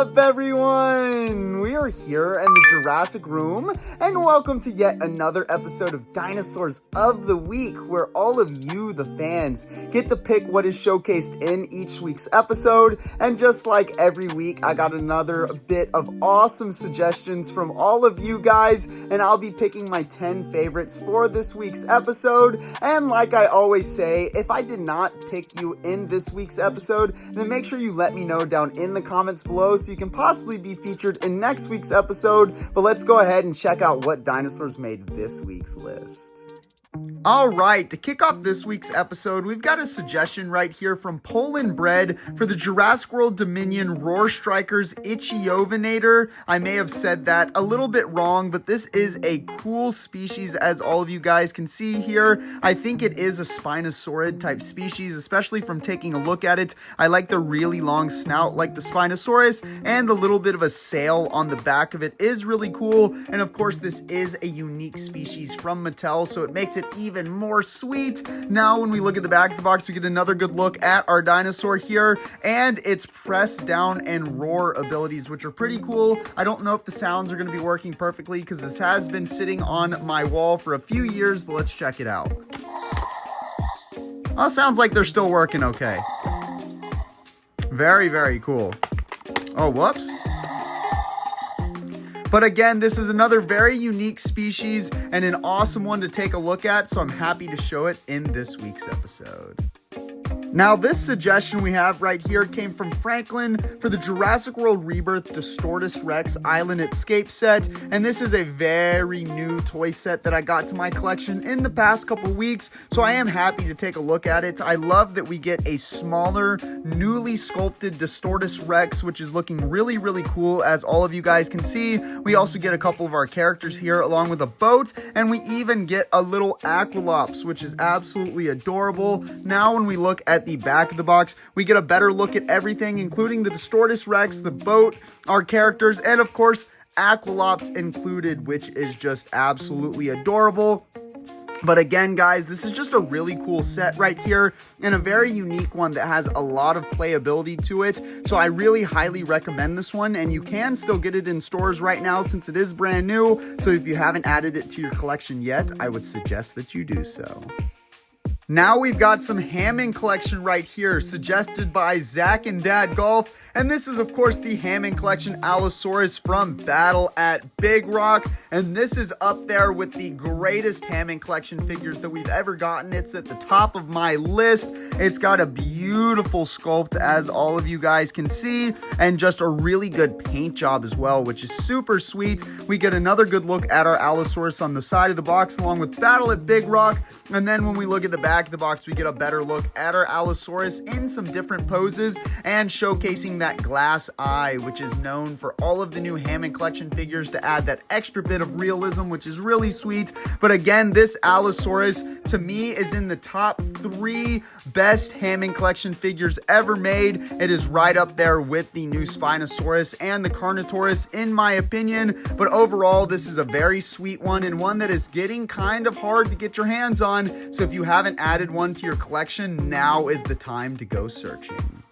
up, everyone? We are here in the Jurassic room, and welcome to yet another episode of Dinosaurs of the Week, where all of you, the fans, get to pick what is showcased in each week's episode. And just like every week, I got another bit of awesome suggestions from all of you guys, and I'll be picking my 10 favorites for this week's episode. And like I always say, if I did not pick you in this week's episode, then make sure you let me know down in the comments below so you can possibly be featured in next week's episode. But let's go ahead and check out what dinosaurs made this week's list. Alright, to kick off this week's episode, we've got a suggestion right here from Poland Bread for the Jurassic World Dominion Roar Strikers Ichiovinator. I may have said that a little bit wrong, but this is a cool species, as all of you guys can see here. I think it is a Spinosaurid type species, especially from taking a look at it. I like the really long snout like the Spinosaurus, and the little bit of a sail on the back of it is really cool. And of course, this is a unique species from Mattel, so it makes it even more sweet. Now, when we look at the back of the box, we get another good look at our dinosaur here and its press down and roar abilities, which are pretty cool. I don't know if the sounds are going to be working perfectly because this has been sitting on my wall for a few years, but let's check it out. Oh, sounds like they're still working okay. Very, very cool. Oh, whoops. But again, this is another very unique species and an awesome one to take a look at, so I'm happy to show it in this week's episode. Now, this suggestion we have right here came from Franklin for the Jurassic World Rebirth Distortus Rex Island Escape set, and this is a very new toy set that I got to my collection in the past couple weeks, so I am happy to take a look at it. I love that we get a smaller, newly sculpted Distortus Rex, which is looking really, really cool, as all of you guys can see. We also get a couple of our characters here, along with a boat, and we even get a little Aqualops, which is absolutely adorable. Now, when we look at the back of the box, we get a better look at everything, including the Distortus Rex, the boat, our characters, and of course, Aqualops included, which is just absolutely adorable. But again, guys, this is just a really cool set right here and a very unique one that has a lot of playability to it. So I really highly recommend this one, and you can still get it in stores right now since it is brand new. So if you haven't added it to your collection yet, I would suggest that you do so. Now we've got some Hammond collection right here, suggested by Zach and Dad Golf, and this is of course the Hammond collection Allosaurus from Battle at Big Rock, and this is up there with the greatest Hammond collection figures that we've ever gotten. It's at the top of my list. It's got a beautiful sculpt, as all of you guys can see, and just a really good paint job as well, which is super sweet. We get another good look at our Allosaurus on the side of the box, along with Battle at Big Rock, and then when we look at the back of the box, we get a better look at our Allosaurus in some different poses and showcasing that glass eye, which is known for all of the new Hammond collection figures to add that extra bit of realism, which is really sweet. But again, this Allosaurus to me is in the top 3 best Hammond collection figures ever made. It is right up there with the new Spinosaurus and the Carnotaurus in my opinion. But overall, this is a very sweet one, and one that is getting kind of hard to get your hands on. So if you haven't added one to your collection, now is the time to go searching.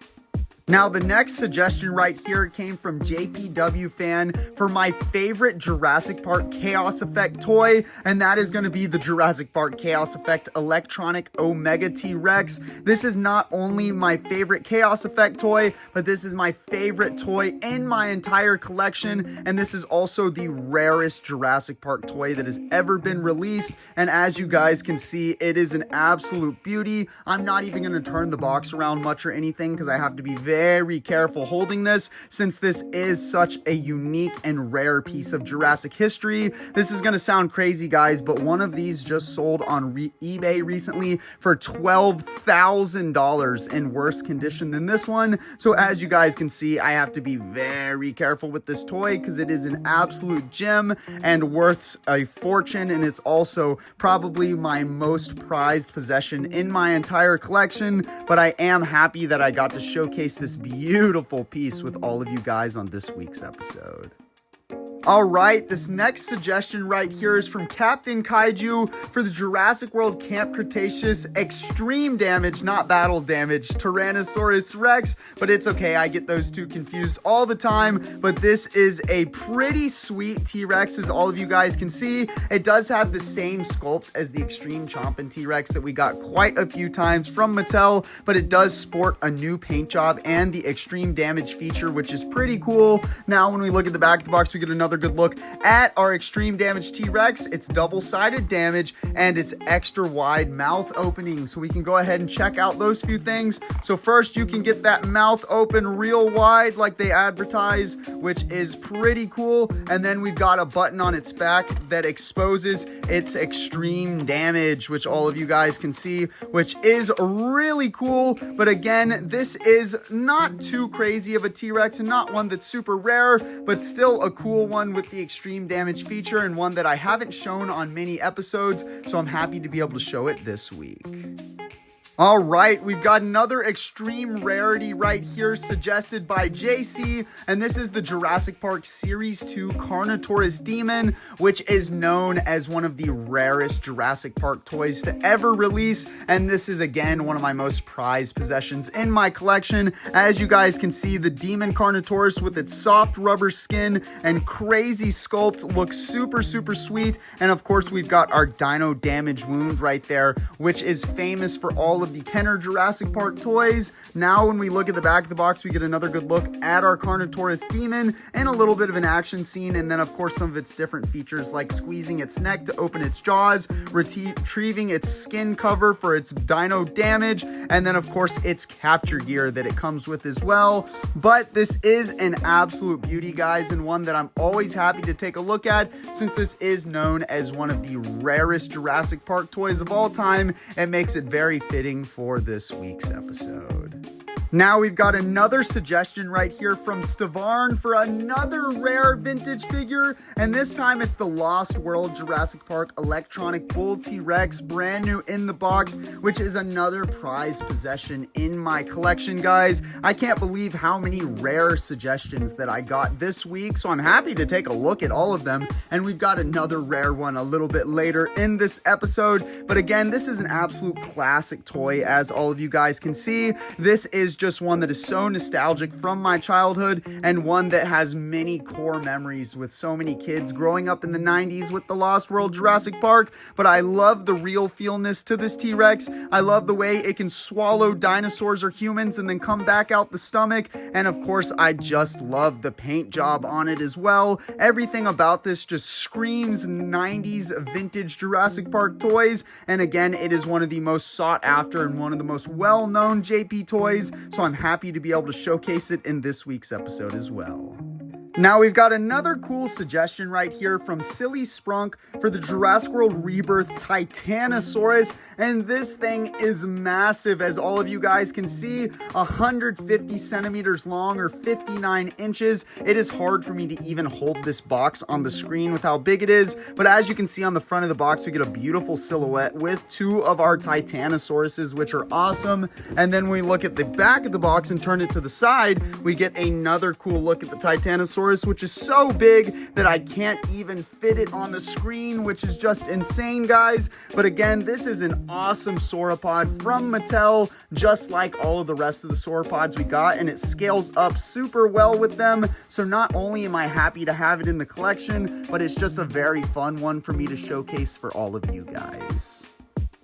Now, the next suggestion right here came from JPW Fan for my favorite Jurassic Park Chaos Effect toy, and that is going to be the Jurassic Park Chaos Effect Electronic Omega T-Rex. This is not only my favorite Chaos Effect toy, but this is my favorite toy in my entire collection, and this is also the rarest Jurassic Park toy that has ever been released, and as you guys can see, it is an absolute beauty. I'm not even going to turn the box around much or anything because I have to be very careful holding this, since this is such a unique and rare piece of Jurassic history. This is going to sound crazy, guys, but one of these just sold on eBay recently for $12,000 in worse condition than this one. So as you guys can see, I have to be very careful with this toy because it is an absolute gem and worth a fortune, and it's also probably my most prized possession in my entire collection. But I am happy that I got to showcase this beautiful piece with all of you guys on this week's episode. All right, this next suggestion right here is from Captain Kaiju for the Jurassic World Camp Cretaceous Extreme Damage, not Battle Damage, Tyrannosaurus Rex, but it's okay, I get those two confused all the time, but this is a pretty sweet T-Rex, as all of you guys can see. It does have the same sculpt as the Extreme Chompin' T-Rex that we got quite a few times from Mattel, but it does sport a new paint job and the Extreme Damage feature, which is pretty cool. Now, when we look at the back of the box, we get another good look at our Extreme Damage T-Rex. It's double-sided damage and it's extra wide mouth opening, so we can go ahead and check out those few things. So first, you can get that mouth open real wide like they advertise, which is pretty cool. And then we've got a button on its back that exposes its extreme damage, which all of you guys can see, which is really cool. But again, this is not too crazy of a T-Rex and not one that's super rare, but still a cool one with the extreme damage feature, and one that I haven't shown on many episodes, so I'm happy to be able to show it this week. All right, we've got another extreme rarity right here suggested by JC, and this is the Jurassic Park Series 2 Carnotaurus Demon, which is known as one of the rarest Jurassic Park toys to ever release, and this is again one of my most prized possessions in my collection. As you guys can see, the Demon Carnotaurus with its soft rubber skin and crazy sculpt looks super sweet, and of course we've got our dino damage wound right there, which is famous for all of the Kenner Jurassic Park toys. Now, when we look at the back of the box, we get another good look at our Carnotaurus Demon and a little bit of an action scene, and then of course some of its different features like squeezing its neck to open its jaws, retrieving its skin cover for its dino damage, and then of course its capture gear that it comes with as well. But this is an absolute beauty, guys, and one that I'm always happy to take a look at, since this is known as one of the rarest Jurassic Park toys of all time. It makes it very fitting for this week's episode. Now we've got another suggestion right here from Stavarn for another rare vintage figure, and this time it's the Lost World Jurassic Park Electronic Bull T-Rex, brand new in the box, which is another prized possession in my collection, guys. I can't believe how many rare suggestions that I got this week, so I'm happy to take a look at all of them, and we've got another rare one a little bit later in this episode. But again, this is an absolute classic toy, as all of you guys can see. This is just one that is so nostalgic from my childhood, and one that has many core memories with so many kids growing up in the 90s with the Lost World Jurassic Park. But I love the real feelness to this T-Rex. I love the way it can swallow dinosaurs or humans and then come back out the stomach, and of course I just love the paint job on it as well. Everything about this just screams 90s vintage Jurassic Park toys, and again, it is one of the most sought after and one of the most well-known JP toys, so I'm happy to be able to showcase it in this week's episode as well. Now we've got another cool suggestion right here from Silly Sprunk for the Jurassic World Rebirth Titanosaurus, and this thing is massive, as all of you guys can see, 150 centimeters long or 59 inches. It is hard for me to even hold this box on the screen with how big it is, but as you can see on the front of the box, we get a beautiful silhouette with two of our Titanosauruses, which are awesome. And then when we look at the back of the box and turn it to the side, we get another cool look at the Titanosaurus, which is so big that I can't even fit it on the screen, which is just insane, guys. But again, this is an awesome sauropod from Mattel, just like all of the rest of the sauropods we got, and it scales up super well with them. So not only am I happy to have it in the collection, but it's just a very fun one for me to showcase for all of you guys.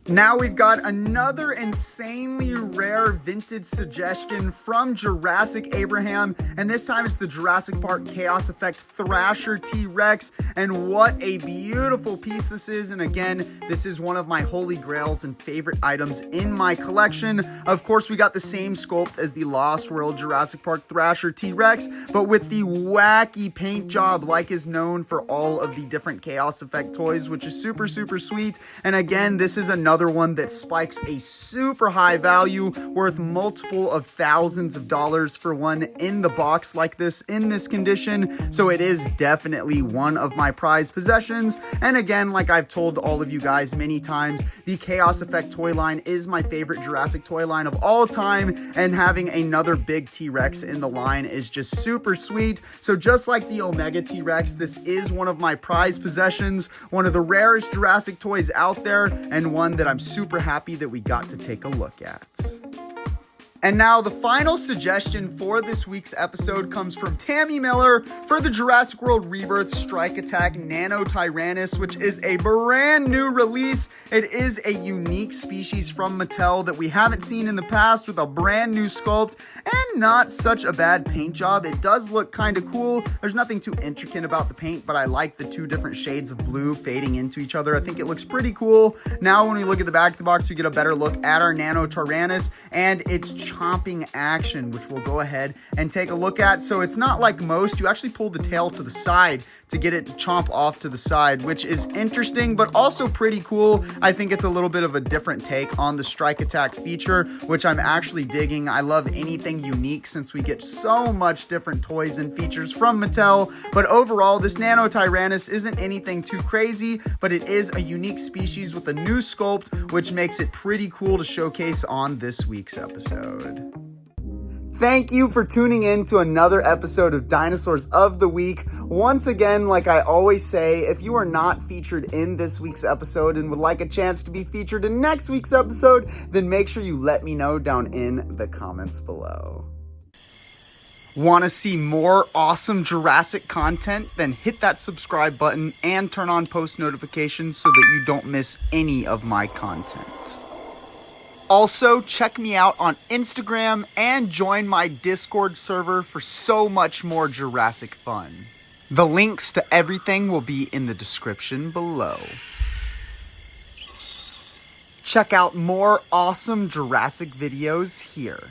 Now we've got another insanely rare vintage suggestion from Jurassic Abraham, and this time it's the Jurassic Park Chaos Effect Thrasher T-Rex, and what a beautiful piece this is. And again, this is one of my holy grails and favorite items in my collection. Of course, we got the same sculpt as the Lost World Jurassic Park Thrasher T-Rex, but with the wacky paint job like is known for all of the different Chaos Effect toys, which is super sweet. And again, this is another another one that spikes a super high value worth multiple of thousands of dollars for one in the box like this in this condition. So it is definitely one of my prized possessions. And again, like I've told all of you guys many times, the Chaos Effect toy line is my favorite Jurassic toy line of all time, and having another big T-Rex in the line is just super sweet. So just like the Omega T-Rex, this is one of my prized possessions, one of the rarest Jurassic toys out there, and one that I'm super happy that we got to take a look at. And now the final suggestion for this week's episode comes from Tammy Miller for the Jurassic World Rebirth Strike Attack Nano Tyrannus, which is a brand new release. It is a unique species from Mattel that we haven't seen in the past, with a brand new sculpt and not such a bad paint job. It does look kind of cool. There's nothing too intricate about the paint, but I like the two different shades of blue fading into each other. I think it looks pretty cool. Now when we look at the back of the box, we get a better look at our Nano Tyrannus and its chomping action, which we'll go ahead and take a look at. So it's not like most, you actually pull the tail to the side to get it to chomp off to the side, which is interesting, but also pretty cool. I think it's a little bit of a different take on the Strike Attack feature, which I'm actually digging. I love anything unique since we get so much different toys and features from Mattel. But overall, this Nano Tyrannus isn't anything too crazy, but it is a unique species with a new sculpt, which makes it pretty cool to showcase on this week's episode. Thank you for tuning in to another episode of Dinosaurs of the Week. Once again, like I always say, if you are not featured in this week's episode and would like a chance to be featured in next week's episode, then make sure you let me know down in the comments below. Want to see more awesome Jurassic content? Then hit that subscribe button and turn on post notifications so that you don't miss any of my content. Also, check me out on Instagram and join my Discord server for so much more Jurassic fun. The links to everything will be in the description below. Check out more awesome Jurassic videos here.